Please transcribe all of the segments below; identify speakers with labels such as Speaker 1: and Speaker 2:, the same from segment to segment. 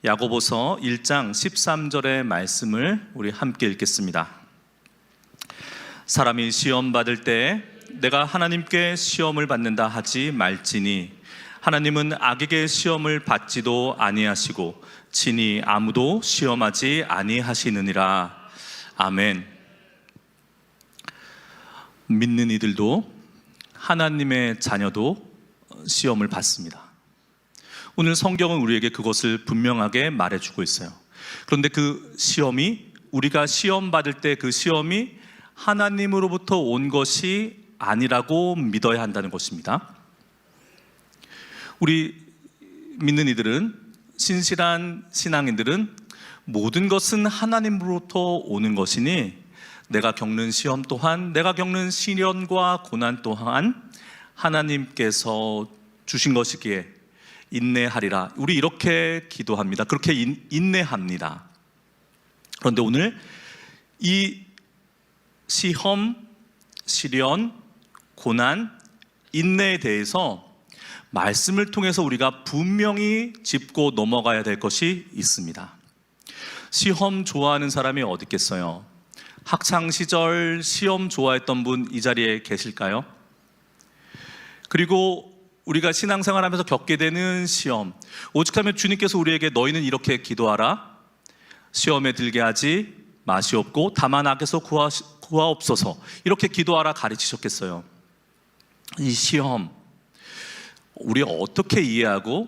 Speaker 1: 야고보서 1장 13절의 말씀을 우리 함께 읽겠습니다. 사람이 시험 받을 때 내가 하나님께 시험을 받는다 하지 말지니 하나님은 악에게 시험을 받지도 아니하시고 친히 아무도 시험하지 아니하시느니라. 아멘. 믿는 이들도 하나님의 자녀도 시험을 받습니다. 오늘 성경은 우리에게 그것을 분명하게 말해주고 있어요. 그런데 그 시험이, 우리가 시험 받을 때 그 시험이 하나님으로부터 온 것이 아니라고 믿어야 한다는 것입니다. 우리 믿는 이들은, 신실한 신앙인들은 모든 것은 하나님으로부터 오는 것이니 내가 겪는 시험 또한, 내가 겪는 시련과 고난 또한 하나님께서 주신 것이기에 인내하리라. 우리 이렇게 기도합니다. 그렇게 인내합니다. 그런데 오늘 이 시험, 시련, 고난, 인내에 대해서 말씀을 통해서 우리가 분명히 짚고 넘어가야 될 것이 있습니다. 시험 좋아하는 사람이 어디 있겠어요? 학창시절 시험 좋아했던 분 이 자리에 계실까요? 그리고 우리가 신앙생활하면서 겪게 되는 시험, 오직하면 주님께서 우리에게 너희는 이렇게 기도하라, 시험에 들게 하지 마시옵고 다만 악에서 구하옵소서, 이렇게 기도하라 가르치셨겠어요? 이 시험, 우리 어떻게 이해하고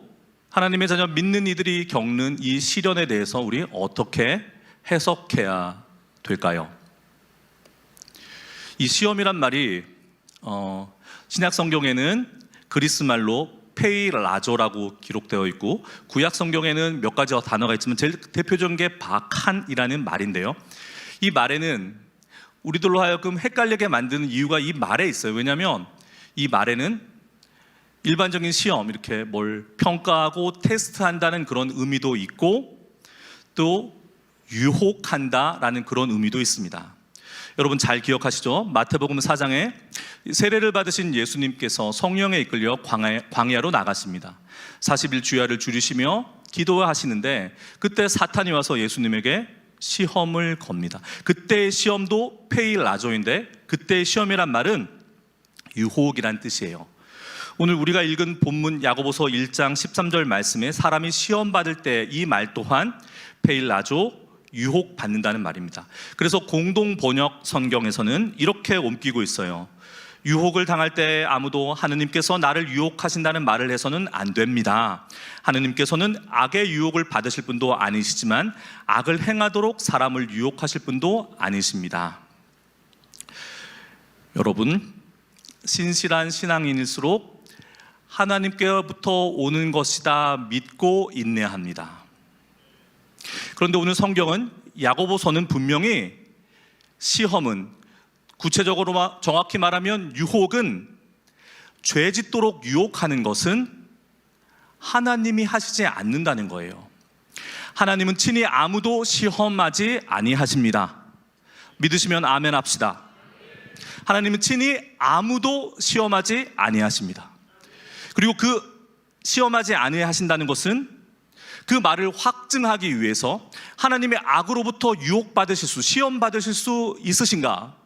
Speaker 1: 하나님의 자녀 믿는 이들이 겪는 이 시련에 대해서 우리 어떻게 해석해야 될까요? 이 시험이란 말이 신약 성경에는 그리스 말로 페이라조라고 기록되어 있고, 구약 성경에는 몇 가지 단어가 있지만 제일 대표적인 게 바칸이라는 말인데요, 이 말에는 우리들로 하여금 헷갈리게 만드는 이유가 이 말에 있어요. 왜냐하면 이 말에는 일반적인 시험, 이렇게 뭘 평가하고 테스트한다는 그런 의미도 있고, 또 유혹한다라는 그런 의미도 있습니다. 여러분 잘 기억하시죠? 마태복음 4장에 세례를 받으신 예수님께서 성령에 이끌려 광야로 나가십니다. 40일 주야를 줄이시며 기도하시는데 그때 사탄이 와서 예수님에게 시험을 겁니다. 그때의 시험도 페일라조인데, 그때의 시험이란 말은 유혹이란 뜻이에요. 오늘 우리가 읽은 본문 야고보서 1장 13절 말씀에 사람이 시험 받을 때 이 말 또한 페일라조, 유혹받는다는 말입니다. 그래서 공동 번역 성경에서는 이렇게 옮기고 있어요. 유혹을 당할 때 아무도 하느님께서 나를 유혹하신다는 말을 해서는 안 됩니다. 하느님께서는 악의 유혹을 받으실 분도 아니시지만 악을 행하도록 사람을 유혹하실 분도 아니십니다. 여러분, 신실한 신앙인일수록 하나님께로부터 오는 것이다 믿고 인내합니다. 그런데 오늘 성경은, 야고보서는 분명히 시험은, 구체적으로 정확히 말하면 유혹은, 죄 짓도록 유혹하는 것은 하나님이 하시지 않는다는 거예요. 하나님은 친히 아무도 시험하지 아니하십니다. 믿으시면 아멘 합시다. 하나님은 친히 아무도 시험하지 아니하십니다. 그리고 그 시험하지 아니하신다는 것은 그 말을 확증하기 위해서 하나님의 악으로부터 유혹받으실 수, 시험받으실 수 있으신가?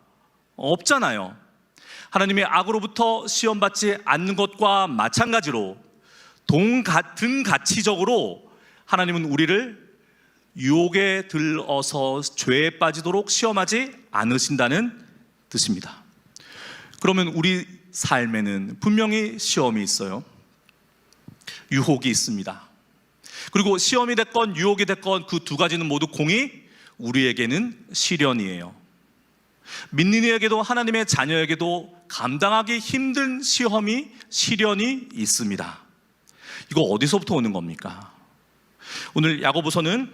Speaker 1: 없잖아요. 하나님의 악으로부터 시험받지 않는 것과 마찬가지로 등가치적으로 하나님은 우리를 유혹에 들어서 죄에 빠지도록 시험하지 않으신다는 뜻입니다. 그러면 우리 삶에는 분명히 시험이 있어요. 유혹이 있습니다. 그리고 시험이 됐건 유혹이 됐건 그 두 가지는 모두 공이 우리에게는 시련이에요. 믿는 이에게도 하나님의 자녀에게도 감당하기 힘든 시험이, 시련이 있습니다. 이거 어디서부터 오는 겁니까? 오늘 야고보서는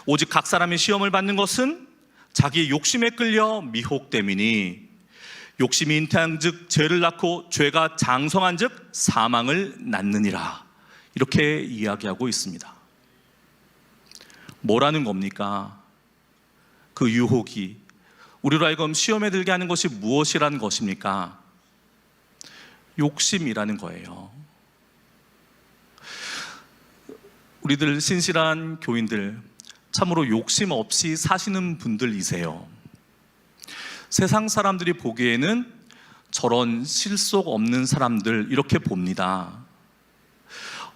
Speaker 1: 오직 각 사람이 시험을 받는 것은 자기의 욕심에 끌려 미혹됨이니 욕심이 잉태한 즉 죄를 낳고 죄가 장성한 즉 사망을 낳느니라, 이렇게 이야기하고 있습니다. 뭐라는 겁니까? 그 유혹이 우리로 하여금 시험에 들게 하는 것이 무엇이라는 것입니까? 욕심이라는 거예요. 우리들 신실한 교인들 참으로 욕심 없이 사시는 분들이세요. 세상 사람들이 보기에는 저런 실속 없는 사람들 이렇게 봅니다.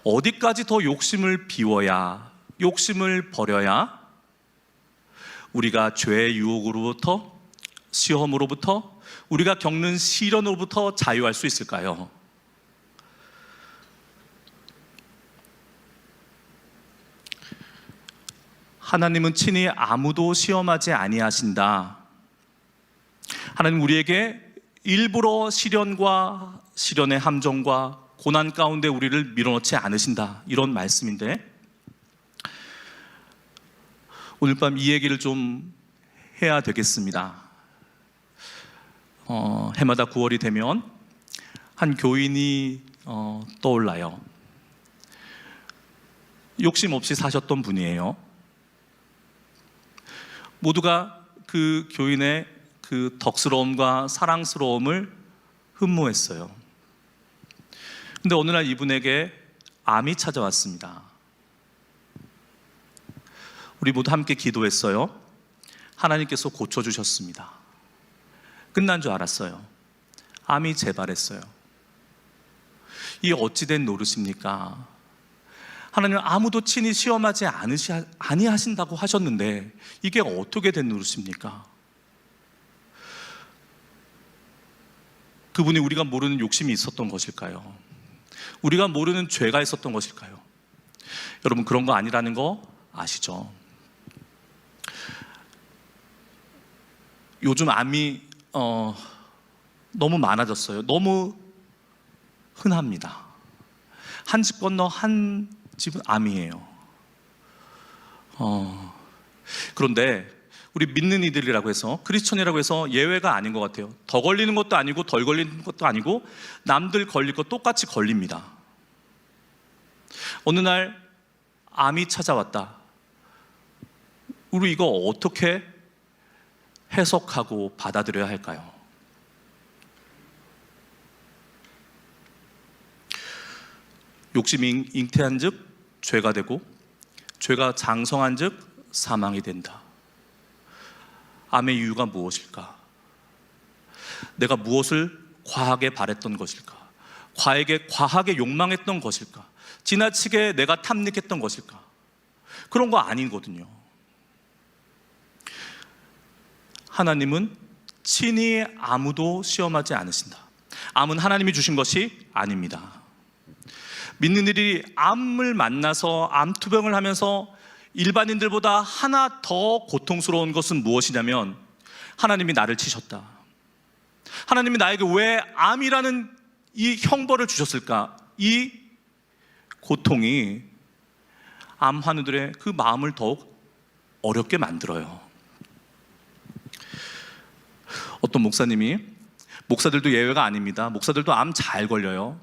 Speaker 1: 어디까지 더 욕심을 비워야, 욕심을 버려야 우리가 죄의 유혹으로부터, 시험으로부터, 우리가 겪는 시련으로부터 자유할 수 있을까요? 하나님은 친히 아무도 시험하지 아니하신다. 하나님 우리에게 일부러 시련과 시련의 함정과 고난 가운데 우리를 밀어넣지 않으신다, 이런 말씀인데, 오늘 밤 이 얘기를 좀 해야 되겠습니다. 해마다 9월이 되면 한 교인이 떠올라요. 욕심 없이 사셨던 분이에요. 모두가 그 교인의 그 덕스러움과 사랑스러움을 흠모했어요. 근데 어느 날 이분에게 암이 찾아왔습니다. 우리 모두 함께 기도했어요. 하나님께서 고쳐주셨습니다. 끝난 줄 알았어요. 암이 재발했어요. 이게 어찌된 노릇입니까? 하나님 아무도 친히 시험하지 아니하신다고 하셨는데 이게 어떻게 된 노릇입니까? 그분이 우리가 모르는 욕심이 있었던 것일까요? 우리가 모르는 죄가 있었던 것일까요? 여러분 그런 거 아니라는 거 아시죠? 요즘 암이 너무 많아졌어요. 너무 흔합니다. 한 집 건너 한 집은 암이에요. 그런데 우리 믿는 이들이라고 해서, 크리스천이라고 해서 예외가 아닌 것 같아요. 더 걸리는 것도 아니고 덜 걸리는 것도 아니고 남들 걸릴 것 똑같이 걸립니다. 어느 날 암이 찾아왔다. 우리 이거 어떻게 해석하고 받아들여야 할까요? 욕심이 잉태한 즉 죄가 되고, 죄가 장성한 즉 사망이 된다. 암의 이유가 무엇일까? 내가 무엇을 과하게 바랬던 것일까? 과하게 욕망했던 것일까? 지나치게 내가 탐닉했던 것일까? 그런 거 아니거든요. 하나님은 친히 아무도 시험하지 않으신다. 암은 하나님이 주신 것이 아닙니다. 믿는 이들이 암을 만나서 암투병을 하면서 일반인들보다 하나 더 고통스러운 것은 무엇이냐면, 하나님이 나를 치셨다. 하나님이 나에게 왜 암이라는 이 형벌을 주셨을까? 이 고통이 암 환우들의 그 마음을 더욱 어렵게 만들어요. 어떤 목사님이, 목사들도 예외가 아닙니다. 목사들도 암 잘 걸려요.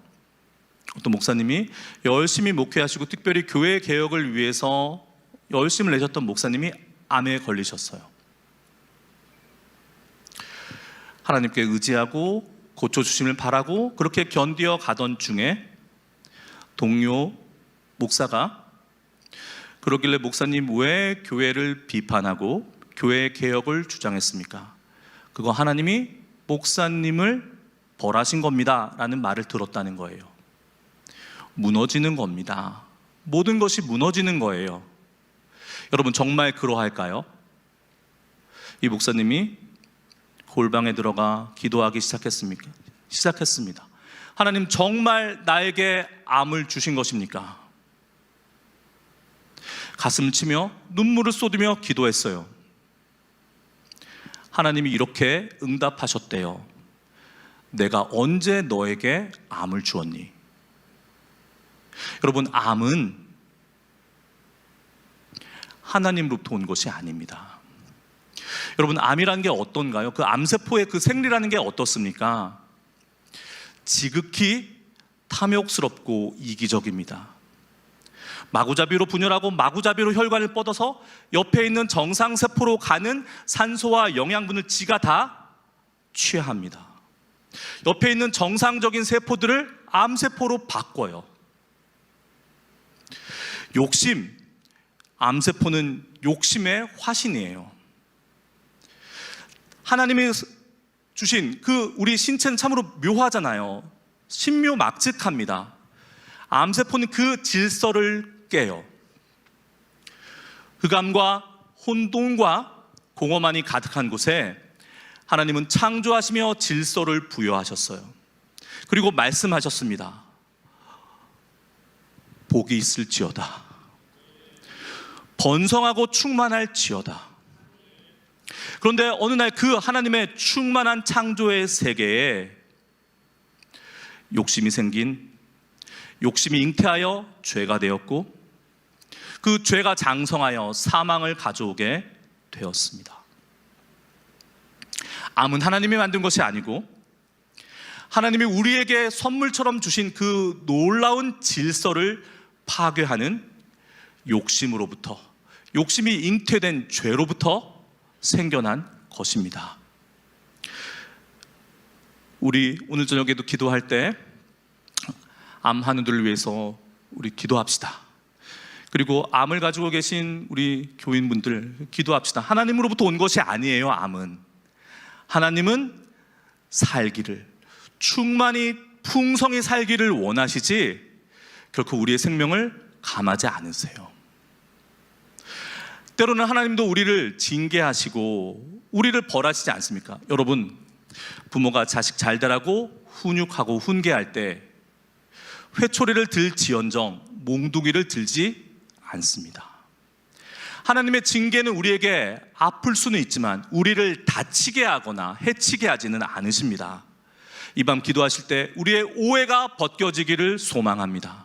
Speaker 1: 어떤 목사님이 열심히 목회하시고 특별히 교회 개혁을 위해서 열심을 내셨던 목사님이 암에 걸리셨어요. 하나님께 의지하고 고쳐주심을 바라고 그렇게 견디어 가던 중에 동료 목사가 그러길래, 목사님 왜 교회를 비판하고 교회 개혁을 주장했습니까? 그거 하나님이 목사님을 벌하신 겁니다 라는 말을 들었다는 거예요. 무너지는 겁니다. 모든 것이 무너지는 거예요. 여러분 정말 그러할까요? 이 목사님이 골방에 들어가 기도하기 시작했습니다. 하나님 정말 나에게 암을 주신 것입니까? 가슴을 치며 눈물을 쏟으며 기도했어요. 하나님이 이렇게 응답하셨대요. 내가 언제 너에게 암을 주었니? 여러분 암은 하나님으로부터 온 것이 아닙니다. 여러분 암이라는 게 어떤가요? 그 암세포의 그 생리라는 게 어떻습니까? 지극히 탐욕스럽고 이기적입니다. 마구잡이로 분열하고 마구잡이로 혈관을 뻗어서 옆에 있는 정상세포로 가는 산소와 영양분을 지가 다 취합니다. 옆에 있는 정상적인 세포들을 암세포로 바꿔요. 욕심, 암세포는 욕심의 화신이에요. 하나님이 주신 그 우리 신체는 참으로 묘하잖아요. 신묘막측합니다. 암세포는 그 질서를 깨요. 흑암과 혼돈과 공허만이 가득한 곳에 하나님은 창조하시며 질서를 부여하셨어요. 그리고 말씀하셨습니다. 복이 있을지어다. 번성하고 충만할지어다. 그런데 어느 날 그 하나님의 충만한 창조의 세계에 욕심이 생긴, 욕심이 잉태하여 죄가 되었고 그 죄가 장성하여 사망을 가져오게 되었습니다. 암은 하나님이 만든 것이 아니고 하나님이 우리에게 선물처럼 주신 그 놀라운 질서를 파괴하는 욕심으로부터, 욕심이 잉태된 죄로부터 생겨난 것입니다. 우리 오늘 저녁에도 기도할 때 암 환우들을 위해서 우리 기도합시다. 그리고 암을 가지고 계신 우리 교인분들 기도합시다. 하나님으로부터 온 것이 아니에요. 암은 하나님은 살기를, 충만히 풍성히 살기를 원하시지 결코 우리의 생명을 감하지 않으세요. 때로는 하나님도 우리를 징계하시고 우리를 벌하시지 않습니까? 여러분, 부모가 자식 잘 되라고 훈육하고 훈계할 때 회초리를 들지언정 몽둥이를 들지 않습니다. 하나님의 징계는 우리에게 아플 수는 있지만 우리를 다치게 하거나 해치게 하지는 않으십니다. 이 밤 기도하실 때 우리의 오해가 벗겨지기를 소망합니다.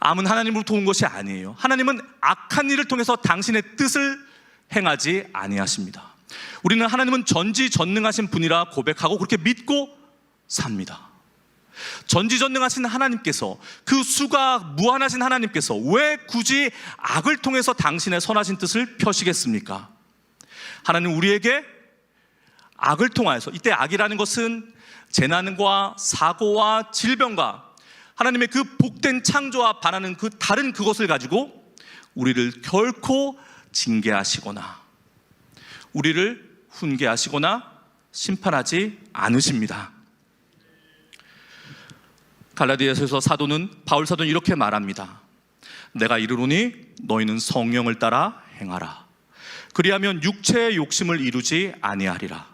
Speaker 1: 암은 하나님으로부터 온 것이 아니에요. 하나님은 악한 일을 통해서 당신의 뜻을 행하지 아니하십니다. 우리는 하나님은 전지전능하신 분이라 고백하고 그렇게 믿고 삽니다. 전지전능하신 하나님께서, 그 수가 무한하신 하나님께서 왜 굳이 악을 통해서 당신의 선하신 뜻을 펴시겠습니까? 하나님 우리에게 악을 통하여서, 이때 악이라는 것은 재난과 사고와 질병과 하나님의 그 복된 창조와 반하는 그 다른 그것을 가지고 우리를 결코 징계하시거나 우리를 훈계하시거나 심판하지 않으십니다. 갈라디아서에서 바울 사도는 이렇게 말합니다. 내가 이르노니 너희는 성령을 따라 행하라. 그리하면 육체의 욕심을 이루지 아니하리라.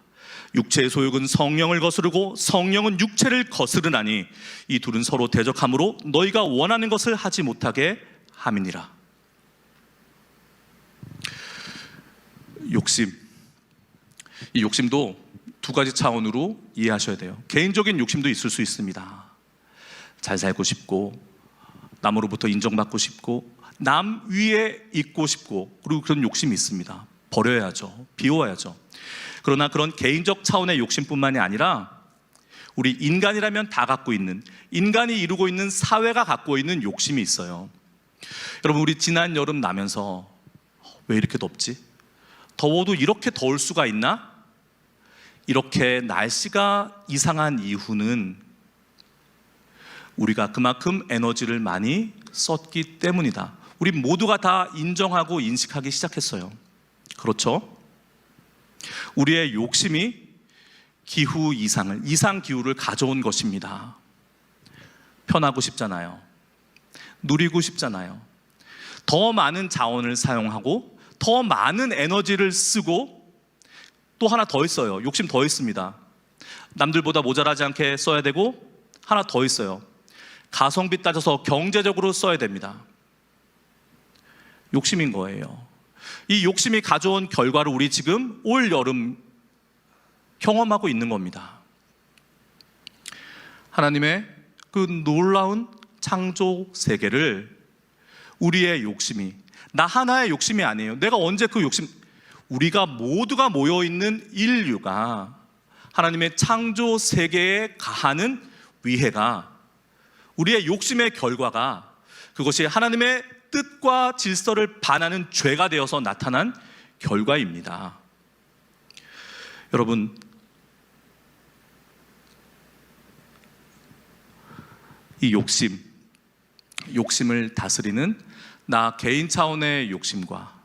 Speaker 1: 육체의 소욕은 성령을 거스르고 성령은 육체를 거스르나니 이 둘은 서로 대적함으로 너희가 원하는 것을 하지 못하게 함이니라. 욕심, 이 욕심도 두 가지 차원으로 이해하셔야 돼요. 개인적인 욕심도 있을 수 있습니다. 잘 살고 싶고 남으로부터 인정받고 싶고 남 위에 있고 싶고, 그리고 그런 욕심이 있습니다. 버려야죠. 비워야죠. 그러나 그런 개인적 차원의 욕심뿐만이 아니라 우리 인간이라면 다 갖고 있는, 인간이 이루고 있는 사회가 갖고 있는 욕심이 있어요. 여러분, 우리 지난 여름 나면서 왜 이렇게 덥지? 더워도 이렇게 더울 수가 있나? 이렇게 날씨가 이상한 이유는 우리가 그만큼 에너지를 많이 썼기 때문이다. 우리 모두가 다 인정하고 인식하기 시작했어요. 그렇죠? 우리의 욕심이 기후 이상을, 이상 기후를 가져온 것입니다. 편하고 싶잖아요. 누리고 싶잖아요. 더 많은 자원을 사용하고 더 많은 에너지를 쓰고, 또 하나 더 있어요. 욕심 더 있습니다. 남들보다 모자라지 않게 써야 되고, 하나 더 있어요. 가성비 따져서 경제적으로 써야 됩니다. 욕심인 거예요. 이 욕심이 가져온 결과를 우리 지금 올 여름 경험하고 있는 겁니다. 하나님의 그 놀라운 창조 세계를 우리의 욕심이, 나 하나의 욕심이 아니에요. 내가 언제 그 욕심, 우리가 모두가 모여있는 인류가 하나님의 창조 세계에 가하는 위해가, 우리의 욕심의 결과가, 그것이 하나님의 뜻과 질서를 반하는 죄가 되어서 나타난 결과입니다. 여러분, 이 욕심, 욕심을 다스리는 나 개인 차원의 욕심과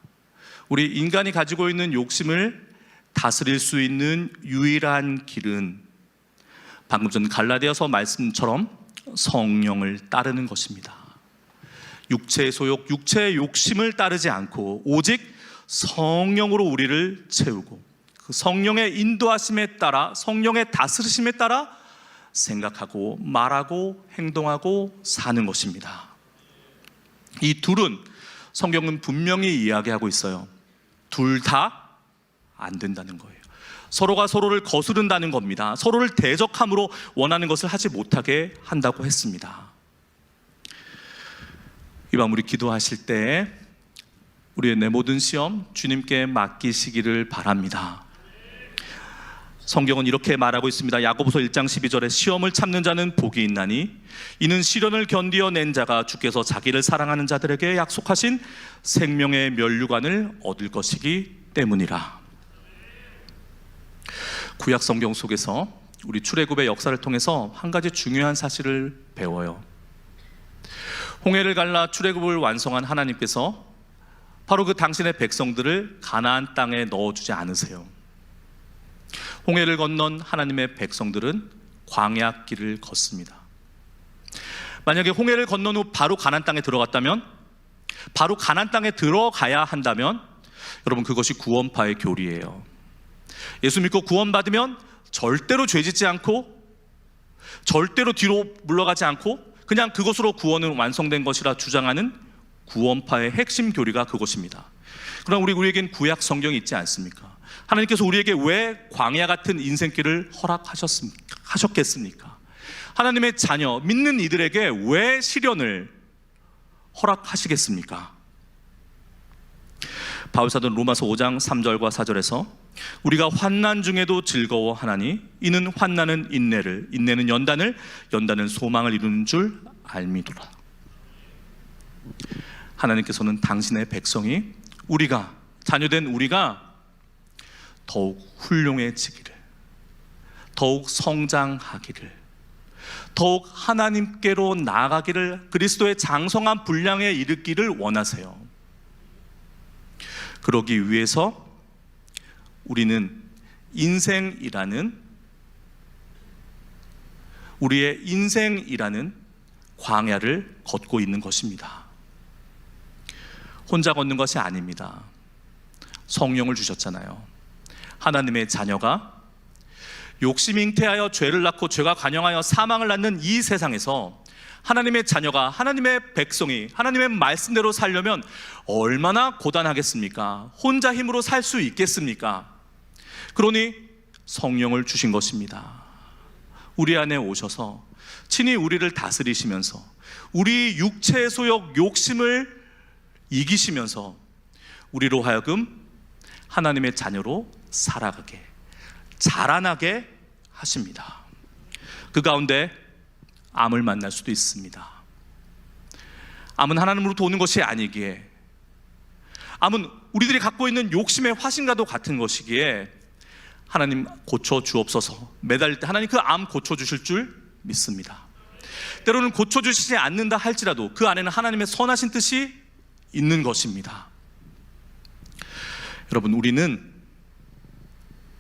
Speaker 1: 우리 인간이 가지고 있는 욕심을 다스릴 수 있는 유일한 길은 방금 전 갈라디아서 말씀처럼 성령을 따르는 것입니다. 육체의 소욕, 육체의 욕심을 따르지 않고 오직 성령으로 우리를 채우고 그 성령의 인도하심에 따라, 성령의 다스리심에 따라 생각하고 말하고 행동하고 사는 것입니다. 이 둘은 성경은 분명히 이야기하고 있어요. 둘 다 안 된다는 거예요. 서로가 서로를 거스른다는 겁니다. 서로를 대적함으로 원하는 것을 하지 못하게 한다고 했습니다. 이 밤 우리 기도하실 때 우리의 내 모든 시험 주님께 맡기시기를 바랍니다. 성경은 이렇게 말하고 있습니다. 야고보서 1장 12절에 시험을 참는 자는 복이 있나니 이는 시련을 견디어낸 자가 주께서 자기를 사랑하는 자들에게 약속하신 생명의 면류관을 얻을 것이기 때문이라. 구약 성경 속에서 우리 출애굽의 역사를 통해서 한 가지 중요한 사실을 배워요. 홍해를 갈라 출애굽을 완성한 하나님께서 바로 그 당신의 백성들을 가나안 땅에 넣어주지 않으세요. 홍해를 건넌 하나님의 백성들은 광야 길을 걷습니다. 만약에 홍해를 건넌 후 바로 가나안 땅에 들어갔다면, 바로 가나안 땅에 들어가야 한다면 여러분 그것이 구원파의 교리예요. 예수 믿고 구원받으면 절대로 죄짓지 않고 절대로 뒤로 물러가지 않고 그냥 그것으로 구원은 완성된 것이라 주장하는 구원파의 핵심 교리가 그것입니다. 그러나 우리에겐 구약 성경이 있지 않습니까? 하나님께서 우리에게 왜 광야 같은 인생길을 허락하셨겠습니까? 하나님의 자녀, 믿는 이들에게 왜 시련을 허락하시겠습니까? 바울사도는 로마서 5장 3절과 4절에서 우리가 환난 중에도 즐거워하나니 이는 환난은 인내를, 인내는 연단을, 연단은 소망을 이루는 줄 알미도라. 하나님께서는 당신의 백성이, 우리가, 자녀된 우리가 더욱 훌륭해지기를, 더욱 성장하기를, 더욱 하나님께로 나아가기를, 그리스도의 장성한 분량에 이르기를 원하세요. 그러기 위해서 우리는 우리의 인생이라는 광야를 걷고 있는 것입니다. 혼자 걷는 것이 아닙니다. 성령을 주셨잖아요. 하나님의 자녀가 욕심 잉태하여 죄를 낳고 죄가 관영하여 사망을 낳는 이 세상에서 하나님의 자녀가, 하나님의 백성이 하나님의 말씀대로 살려면 얼마나 고단하겠습니까? 혼자 힘으로 살 수 있겠습니까? 그러니 성령을 주신 것입니다. 우리 안에 오셔서 친히 우리를 다스리시면서 우리 육체의 소욕, 욕심을 이기시면서 우리로 하여금 하나님의 자녀로 살아가게, 자라나게 하십니다. 그 가운데 암을 만날 수도 있습니다. 암은 하나님으로부터 오는 것이 아니기에, 암은 우리들이 갖고 있는 욕심의 화신과도 같은 것이기에 하나님 고쳐주옵소서 매달릴 때 하나님 그 암 고쳐주실 줄 믿습니다. 때로는 고쳐주시지 않는다 할지라도 그 안에는 하나님의 선하신 뜻이 있는 것입니다. 여러분, 우리는,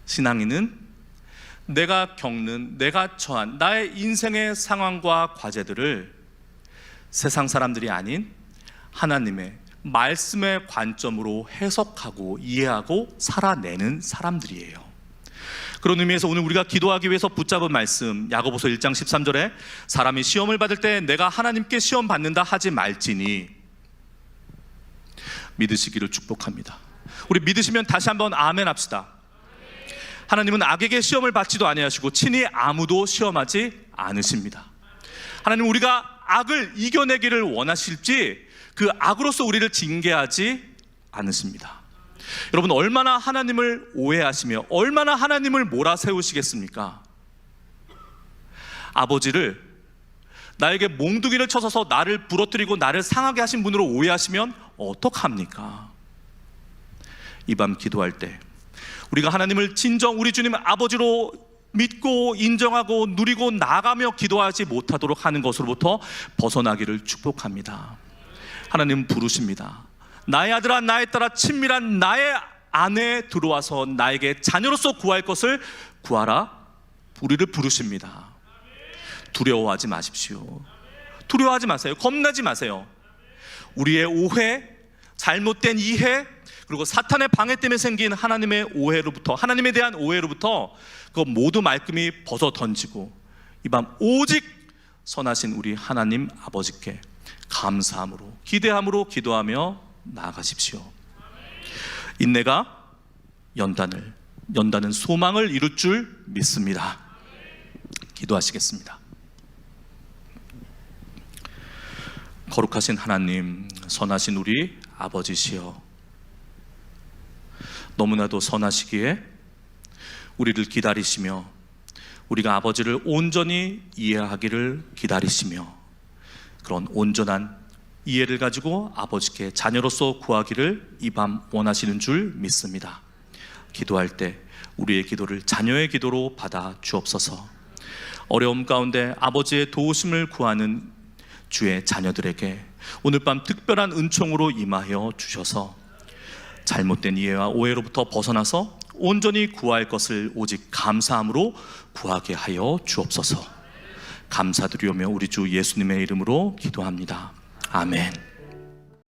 Speaker 1: 신앙인은 내가 겪는, 내가 처한 나의 인생의 상황과 과제들을 세상 사람들이 아닌 하나님의 말씀의 관점으로 해석하고 이해하고 살아내는 사람들이에요. 그런 의미에서 오늘 우리가 기도하기 위해서 붙잡은 말씀, 야고보서 1장 13절에 사람이 시험을 받을 때 내가 하나님께 시험 받는다 하지 말지니, 믿으시기를 축복합니다. 우리 믿으시면 다시 한번 아멘 합시다. 하나님은 악에게 시험을 받지도 아니하시고 친히 아무도 시험하지 않으십니다. 하나님은 우리가 악을 이겨내기를 원하실지 그 악으로서 우리를 징계하지 않으십니다. 여러분, 얼마나 하나님을 오해하시며 얼마나 하나님을 몰아세우시겠습니까? 아버지를 나에게 몽둥이를 쳐서서 나를 부러뜨리고 나를 상하게 하신 분으로 오해하시면 어떡합니까? 이 밤 기도할 때 우리가 하나님을 진정 우리 주님 아버지로 믿고 인정하고 누리고 나가며 기도하지 못하도록 하는 것으로부터 벗어나기를 축복합니다. 하나님 부르십니다. 나의 아들아 나의 딸아 친밀한 나의 안에 들어와서 나에게 자녀로서 구할 것을 구하라. 우리를 부르십니다. 두려워하지 마십시오. 두려워하지 마세요. 겁나지 마세요. 우리의 오해, 잘못된 이해, 그리고 사탄의 방해 때문에 생긴 하나님의 오해로부터, 하나님에 대한 오해로부터 그거 모두 말끔히 벗어 던지고 이 밤 오직 선하신 우리 하나님 아버지께 감사함으로 기대함으로 기도하며 나아가십시오. 인내가 연다는 소망을 이룰 줄 믿습니다. 기도하시겠습니다. 거룩하신 하나님, 선하신 우리 아버지시여, 너무나도 선하시기에 우리를 기다리시며 우리가 아버지를 온전히 이해하기를 기다리시며 그런 온전한 이해를 가지고 아버지께 자녀로서 구하기를 이 밤 원하시는 줄 믿습니다. 기도할 때 우리의 기도를 자녀의 기도로 받아 주옵소서. 어려움 가운데 아버지의 도우심을 구하는 주의 자녀들에게 오늘 밤 특별한 은총으로 임하여 주셔서 잘못된 이해와 오해로부터 벗어나서 온전히 구할 것을 오직 감사함으로 구하게 하여 주옵소서. 감사드리오며 우리 주 예수님의 이름으로 기도합니다. 아멘.